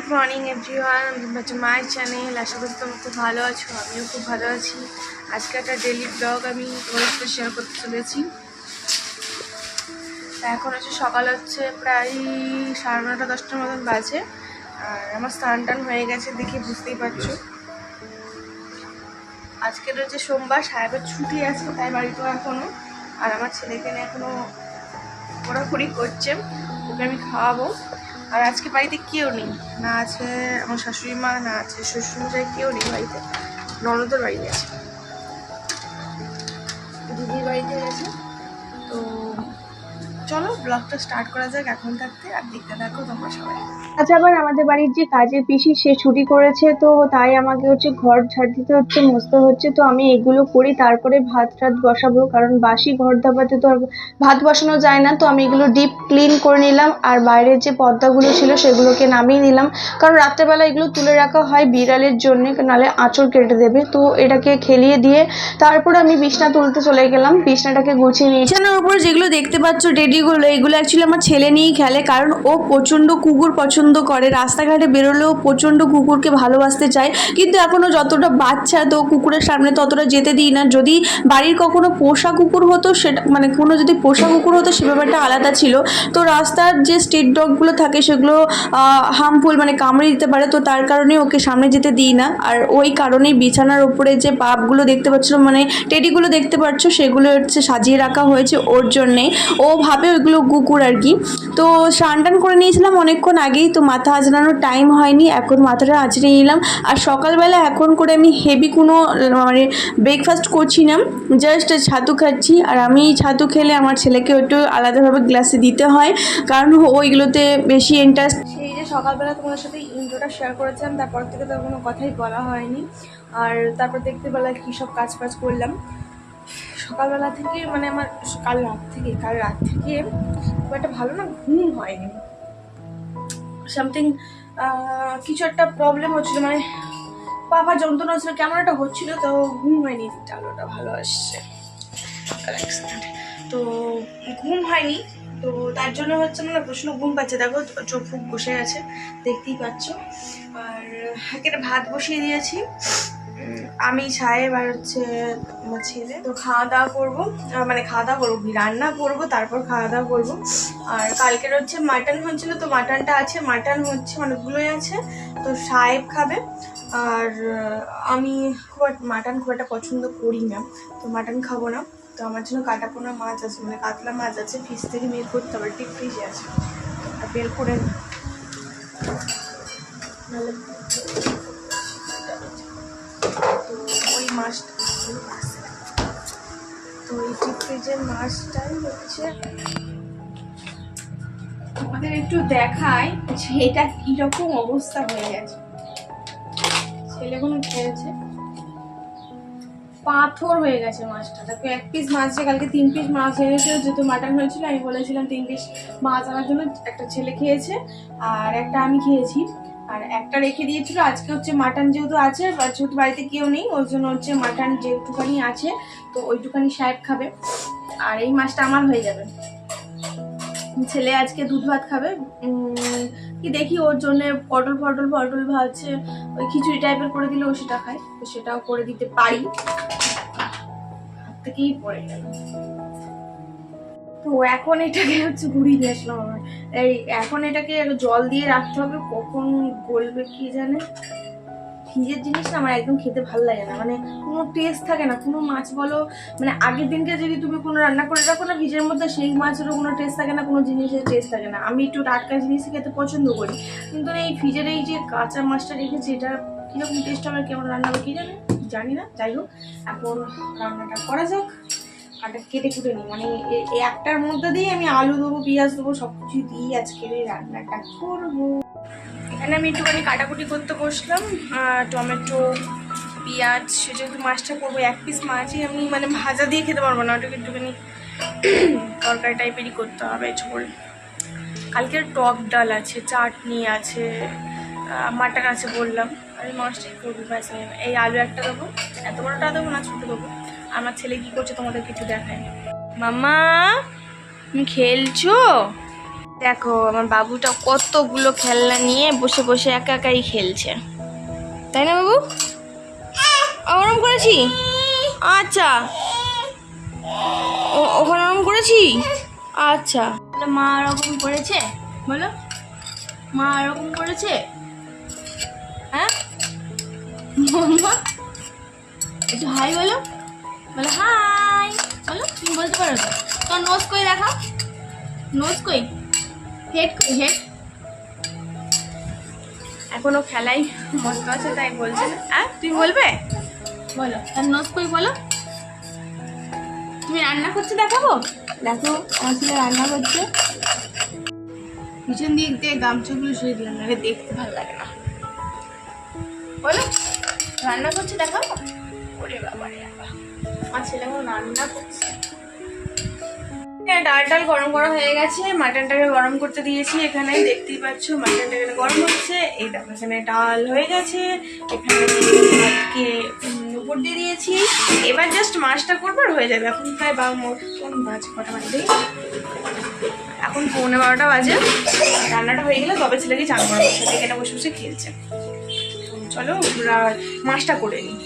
Good morning everyone, হচ্ছে মায়ের channel. আশা করি তোমরা খুব ভালো আছো, আমিও খুব ভালো আছি। আজকে একটা ডেলি ব্লগ আমি তোমাদের সাথে শেয়ার করতে চলেছি। এখন হচ্ছে সকাল হচ্ছে প্রায় 9:30 10টার মতন বাজে, আর আমার স্নান টান হয়ে গেছে দেখে বুঝতেই পারছো। আজকের হচ্ছে সোমবার, সাহেবের ছুটি আছে তাই বাড়িতেও এখনও, আর আমার ছেলেকে নিয়ে এখনও ঘোরাঘুরি করছে, ওকে আমি খাওয়াবো। আর আজকে বাড়িতে কেউ নেই, না আছে আমার শাশুড়ি মা, না আছে শ্বশুরমশাই, কেউ নেই বাড়িতে। ননদের বাড়িতে আছে, দিদির বাড়িতে গেছে। তো চলো ব্লগটা স্টার্ট করা যাক এখন থাকতে, আর দেখতে থাকো তোমরা সবাই। আজ আবার আমাদের বাড়ির যে কাজের পিসি সে ছুটি করেছে, তো তাই আমাকে হচ্ছে ঘর ঝাড় দিতে হচ্ছে, মুছতে হচ্ছে। তো আমি এগুলো করি, তারপরে ভাত টাত বসাবো, কারণ বাসি ঘর ধাবাতে তো আর ভাত বসানো যায় না। তো আমি এগুলো ডিপ ক্লিন করে নিলাম, আর বাইরের যে পর্দাগুলো ছিল সেগুলোকে নামিয়ে নিলাম, কারণ রাত্রেবেলা এগুলো তুলে রাখা হয় বিড়ালের জন্য, নাহলে আঁচড় কেটে দেবে। তো এটাকে খেলিয়ে দিয়ে তারপরে আমি বিছনা তুলতে চলে গেলাম, বিছনাটাকে গুছিয়ে নিয়ে। বিছানার উপর যেগুলো দেখতে পাচ্ছ টেডিগুলো, এগুলো অ্যাকচুয়ালি আমার ছেলে নিয়েই খেলে, কারণ ও প্রচণ্ড কুকুর পছন্দ করে। রাস্তাঘাটে বেরোলেও প্রচণ্ড কুকুরকে ভালোবাসতে চায়, কিন্তু এখনও যতটা বাচ্চা, তো কুকুরের সামনে ততটা যেতে দিই না। যদি বাড়ির কখনো পোষা কুকুর হতো, সেটা মানে কোনো যদি পোষা কুকুর হতো সে ব্যাপারটা আলাদা ছিল। তো রাস্তার যে স্ট্রিট ডগগুলো থাকে সেগুলো হার্মফুল, মানে কামড়ে দিতে পারে, তো তার কারণে ওকে সামনে যেতে দিই না। আর ওই কারণেই বিছানার উপরে যে পাপগুলো দেখতে পাচ্ছ, মানে টেডিগুলো দেখতে পাচ্ছ, সেগুলো হচ্ছে সাজিয়ে রাখা হয়েছে ওর জন্যে। ও ভাবে ওইগুলো কুকুর আর কি। তো স্নান টান করে নিয়েছিলাম অনেকক্ষণ আগেই, তো মাথা আঁচড়ানোর টাইম হয়নি, এখন মাথাটা আঁচড়ে নিলাম। আর সকালবেলা এখন করে আমি হেভি কোনো মানে ব্রেকফাস্ট করছি না, জাস্ট ছাতু খাচ্ছি। আর আমি ছাতু খেলে আমার ছেলেকে একটু আলাদাভাবে গ্লাসে দিতে হয়, কারণ ওইগুলোতে বেশি ইন্টারেস্ট। সেই যে সকালবেলা তোমাদের সাথে ইন্ট্রোটা শেয়ার করেছিলাম, তারপর থেকে তো কোনো কথাই বলা হয়নি। আর তারপর দেখতে পেলা কী সব কাজ করলাম সকালবেলা থেকে, মানে আমার কাল রাত থেকে খুব একটা ভালো না ঘুম হয়নি। সামথিং কিছু একটা প্রবলেম হচ্ছিলো, মানে পা যন্ত্রণা হচ্ছিলো, কেমন একটা হচ্ছিলো, তো ঘুম হয়নি। আলোটা ভালো আসছে, তো ঘুম হয়নি। তো তার জন্য হচ্ছে না প্রশ্ন ঘুম পাচ্ছে, দেখো চোখ ফুক বসে আছে দেখতেই পাচ্ছ। আর এখানে ভাত বসিয়ে দিয়েছি, আমি সাহেব আর হচ্ছে আমার ছেলে। তো খাওয়া দাওয়া করবো, মানে খাওয়া দাওয়া করবো, রান্না করবো, তারপর খাওয়া দাওয়া করবো। আর কালকের হচ্ছে মাটন হচ্ছিল, তো মাটনটা আছে, মাটন হচ্ছে অনেকগুলোই আছে। তো সাহেব খাবে, আর আমি মাটন খুব একটা পছন্দ করি না, তো মাটন খাবো না। তো আমার জন্য কাটাপোনা মাছ আছে, মানে কাতলা মাছ আছে, ফ্রিজ থেকে বের করতে হবে, ডিপ ফ্রিজে আছে, বের করে ওই মাছটা। তো এই ডিপ ফ্রিজের মাছটাই হচ্ছে আমাদের একটু দেখায় যে এটা কিরকম অবস্থা হয়ে গেছে। ছেলেগুলো খেয়েছে, পাথর হয়ে গেছে মাছটা। দেখো 1 পিস মাছ, যে কালকে 3 পিস মাছ এনেছিল, যেহেতু মাটন হয়েছিল আমি বলেছিলাম 3 পিস মাছ আনার জন্য। একটা ছেলে খেয়েছে আর একটা আমি খেয়েছি, আর একটা রেখে দিয়েছিল। আজকে হচ্ছে মাটন যেহেতু আছে, যেহেতু বাড়িতে কেউ নেই, ওই জন্য হচ্ছে মাটন যেটুখানি আছে তো ওইটুখানি সাহেব খাবে, আর এই মাছটা আমার হয়ে যাবে। ছেলে আজকে দুধ ভাত খাবে, কি দেখি ওর জন্য পটল ভাজছে, ওই খিচুড়ি টাইপের করে দিলে ও সেটা খায়, তো সেটাও করে দিতে পারি। হাত থেকেই পড়ে গেল। তো এখন এটাকে হচ্ছে ঘুরিয়ে নিয়ে আসলাম আমার, এই এখন এটাকে জল দিয়ে রাখতে হবে, কখন গলবে কি জানে। ফ্রিজের জিনিস না আমার একদম খেতে ভালো লাগে না, মানে কোনো টেস্ট থাকে না। কোনো মাছ বলো, মানে আগের দিনকে যদি তুমি কোনো রান্না করে রাখো না ফ্রিজের মধ্যে, সেই মাছেরও কোনো টেস্ট থাকে না, কোনো জিনিসের টেস্ট থাকে না। আমি একটু টাটকা জিনিস খেতে পছন্দ করি, কিন্তু এই ফ্রিজের এই যে কাঁচা মাছটা রেখেছি, এটা কীরকম টেস্ট হবে, কেমন রান্না হবে কি জানি না। যাই হোক, এখন রান্নাটা করা যাক। কেটে কুটে নিই, মানে এই একটার মধ্যে দিয়ে আমি আলু দেবো, পেঁয়াজ দেবো, সব কিছু দিয়ে আজকের এই রান্নাটা করবো। এখানে আমি একটুখানি কাটাকুটি করতে বসলাম, টমেটো, পেঁয়াজ, যেহেতু মাছটা করবো 1 পিস মাছই আমি মানে ভাজা দিয়ে খেতে পারবো না, ওটাকে একটুখানি তরকারি টাইপেরই করতে হবে ঝোল। কালকের টক ডাল আছে, চাটনি আছে, মাটন আছে বললাম, আর এই মাছটাই করবো ব্যাস। এই আলু একটা দেবো, এত বড়টা দেবো না, ছোটো দেবো। আমার ছেলে কি করছে তোমাদের কিছু দেখায়। মাম্মা তুমি খেলছো? দেখো আমার বাবুটা কতগুলো খেলনা নিয়ে বসে বসে একা একাই খেলছে, তাই না বাবু? ওরম করেছি? আচ্ছা, ওখানে ওরম করেছি। আচ্ছা, মা ওরকম করেছে, বলো মা ওরকম করেছে। হ্যাঁ মাম্মা, একটু হাই বলো, বলো হাই বলো। তুমি বলতে পারো তো? তোর নোজ কই দেখা, নোজ কই, হেড কই, হেড। এখনো খেলাই মস্ত আছে তাই বলছে না। হ্যাঁ তুমি বলবে, বলো তার নোজ কই বলো। তুমি রান্না করছো দেখাবো, দেখো আমার ছেলে রান্না করছে। পিছন দিক দিয়ে গামছাগুলো শুয়ে দিলাম, নাহলে দেখতে ভালো লাগে না। বলো রান্না করছে দেখাবো। ওরে বাবা রে বাবা, আমার ছেলে রান্না করছে। ডাল গরম করা হয়ে গেছে, মাটনটাকে গরম করতে দিয়েছি। এখানে দেখতেই পাচ্ছ মাটনটা এখানে গরম হচ্ছে। এই দেখো এখানে ডাল হয়ে গেছে, এখানে ভাতকে উপর দিয়ে দিয়েছি। এবার জাস্ট মাছটা করবো আর হয়ে যাবে। এখন প্রায় কোন বাজে, কটা বাজে, এখন 11:15 বাজে। রান্নাটা হয়ে গেলে তবে ছেলেকে চান করাবো, ছেলে এখানে বসে বসে খেলছে। চলো মাছটা করে নিই।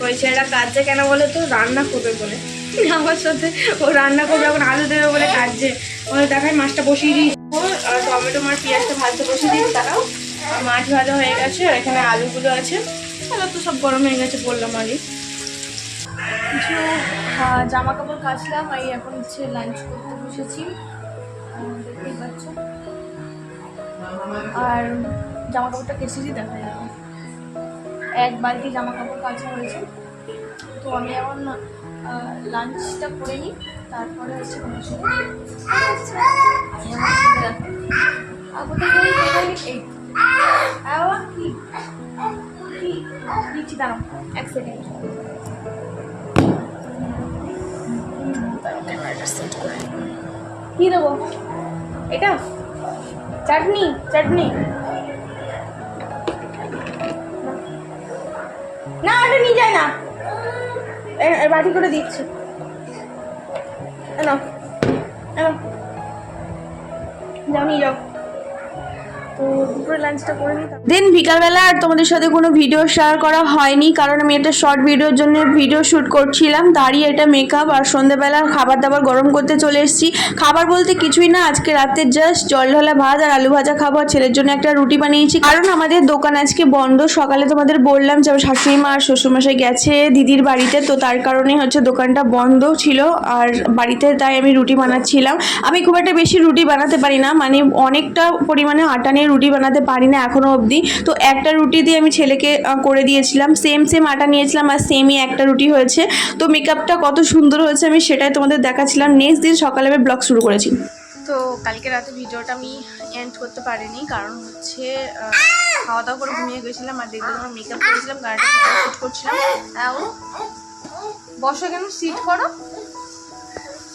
ওই ছেলেটা কাজে কেন বলে তো, রান্না করবে বলে আমার সাথে। ও রান্না করবে, এখন আলু দেবে বলে কাজে। ওই দেখায় মাছটা বসিয়ে দিই, টমেটো আর পেঁয়াজটা ভাজতে বসিয়ে দিই। তারাও মাছ ভাজা হয়ে গেছে, আর এখানে আলুগুলো আছে। তাহলে তো সব গরম হয়ে গেছে বললাম আগে। কিছু জামা কাপড় কাচলাম, এই এখন হচ্ছে লাঞ্চ করতে বসেছি, দেখতেই পাচ্ছ। আর জামা কাপড়টা কেচেছি, দেখা যাবে এক বালতি জামা কাপড় কাচা হয়েছে। তো আমি এখন লাঞ্চটা করে নিই, তারপরে হচ্ছে দিচ্ছি, দাঁড়াও 1 সেকেন্ড। কি দেবো এটা? চাটনি, চাটনি না, ওটা নিয়ে যায় না, বাটি করে দিচ্ছি। এনো এনো, যাও নিয়ে যাও। তো দুপুরে লাঞ্চটা করে নিই। দেন বিকালবেলা আর তোমাদের সাথে কোনো ভিডিও শেয়ার করা হয়নি, কারণ আমি একটা শর্ট ভিডিওর জন্য ভিডিও শ্যুট করছিলাম। দাঁড়িয়ে এটা মেকআপ, আর সন্ধ্যেবেলা খাবার দাবার গরম করতে চলে এসেছি। খাবার বলতে কিছুই না, আজকে রাতে জাস্ট জল ঢালা ভাত আর আলু ভাজা খাবো। আর ছেলের জন্য একটা রুটি বানিয়েছি, কারণ আমাদের দোকান আজকে বন্ধ। সকালে তোমাদের বললাম যে আমার শাশুড়ি মা আর শ্বশুরমশাই গেছে দিদির বাড়িতে, তো তার কারণে হচ্ছে দোকানটা বন্ধ ছিল আর বাড়িতে, তাই আমি রুটি বানাচ্ছিলাম। আমি খুব একটা বেশি রুটি বানাতে পারি না, মানে অনেকটা পরিমাণে আটা নিয়ে রুটি বানাতে পারি না এখনো অবধি। তো একটা রুটি দিয়ে আমি ছেলেকে করে দিয়েছিলাম, সেম আটা নিয়েছিলাম আর সেমই একটা রুটি হয়েছে। তো মেকআপটা কত সুন্দর হয়েছে আমি সেটাই তোমাদের দেখাচ্ছিলাম। নেক্সট দিন সকালে আমি ব্লগ শুরু করেছি। তো কালকে রাতে ভিডিওটা আমি এন্ড করতে পারিনি, কারণ হচ্ছে খাওয়া দাওয়া করে ঘুমিয়ে গেছিলাম। আর দেখতে তোমার মেকআপ করেছিলাম, গাড়িটা শুট করছিলাম। বসো, কেন সিট করো।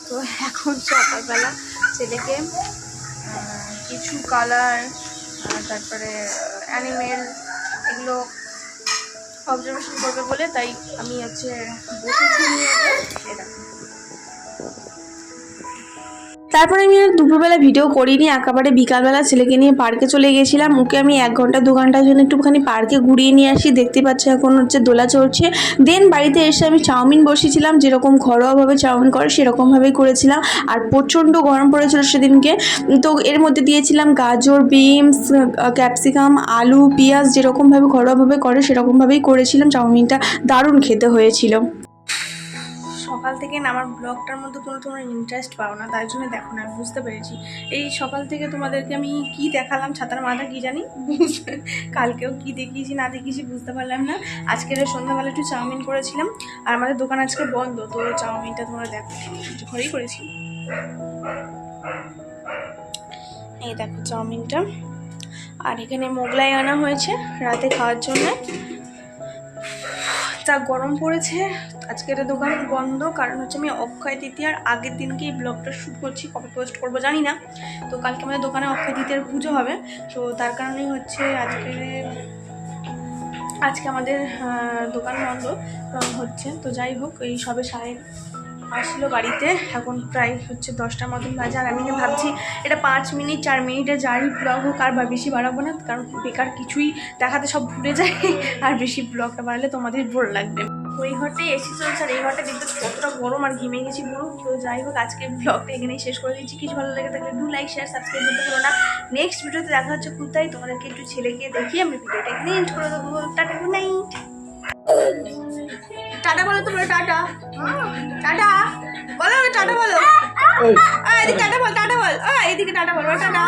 তো এখন সকালবেলা ছেলেকে কিছু কালার, তারপরে অ্যানিমেল, এগুলো অবজারভেশন করবে বলে, তাই আমি হচ্ছে বসেছি নিয়ে এটা। তারপরে আমি আর দুপুরবেলা ভিডিও করিনি, একেবারে বিকালবেলা ছেলেকে নিয়ে পার্কে চলে গেছিলাম। ওকে আমি 1 ঘন্টা 2 ঘন্টার জন্য একটুখানি পার্কে ঘুরিয়ে নিয়ে আসি। দেখতে পাচ্ছি এখন হচ্ছে দোলা চড়ছে। দেন বাড়িতে এসে আমি চাউমিন বসিয়েছিলাম, যেরকম ঘরোয়াভাবে চাউমিন করে সেরকমভাবেই করেছিলাম। আর প্রচণ্ড গরম পড়েছিল সেদিনকে, তো এর মধ্যে দিয়েছিলাম গাজর, বিনস, ক্যাপসিকাম, আলু, পেঁয়াজ, যেরকমভাবে ঘরোয়াভাবে করে সেরকমভাবেই করেছিলাম। চাউমিনটা দারুণ খেতে হয়েছিল। সকাল থেকে না আমার ব্লগটার মধ্যে কোনো তোমরা ইন্টারেস্ট পাও না, তাই জন্য দেখো না, আমি বুঝতে পেরেছি। এই সকাল থেকে তোমাদেরকে আমি কি দেখালাম, ছাতার মাথা কি জানি, কালকেও কি দেখিয়েছি না দেখিয়েছি বুঝতে পারলাম না। আজকের সন্ধ্যাবেলা একটু চাউমিন করেছিলাম, আর আমাদের দোকান আজকে বন্ধ, তো চাউমিনটা তোমরা দেখো ঘরেই করেছি। এই দেখো চাউমিনটা, আর এখানে মোগলাই আনা হয়েছে রাতে খাওয়ার জন্য। যা গরম পড়েছে, আজকের দোকান বন্ধ, কারণ হচ্ছে আমি অক্ষয় তৃতীয়ার আগের দিনকে এই ব্লগটা শ্যুট করছি, কবে পোস্ট করবো জানি না। তো কালকে আমাদের দোকানে অক্ষয় তৃতীয়ার পুজো হবে, তো তার কারণেই হচ্ছে আজকে আমাদের দোকান বন্ধ হচ্ছে। তো যাই হোক, এই সবে আসলো বাড়িতে, এখন প্রায় হচ্ছে 10টার মতন বাজে। আর আমি না ভাবছি এটা 5 মিনিট 4 মিনিটে যারই ব্লগ হোক, আর বেশি বাড়াবো না, কারণ বেকার কিছুই দেখাতে সব ভুলে যায়। আর বেশি ব্লগটা বাড়ালে তোমাদের বোর লাগবে। ওই ঘরটা এসি চলছে, আর এই ঘরটা দেখতে কতটা গরম, আর ঘেমে গেছি পুরো। তো যাই হোক, আজকে ব্লগটা এখানেই শেষ করে দিচ্ছি। কিছু ভালো লেগে থাকলে লাইক শেয়ার সাবস্ক্রাইব করতে ভুলো না। নেক্সট ভিডিওতে দেখা হচ্ছে কোথায়, তোমাদেরকে একটু ছেলেকে দেখিয়ে আমি ভিডিওটা এখানে এন্ড করে দেবো। Tata, good night. টাটা বলো তো, বলো টাটা। টাটা বলো, টাটা বলো। এদিকে টাটা বল, টাটা বল। এদিকে টাটা বল, টাটা।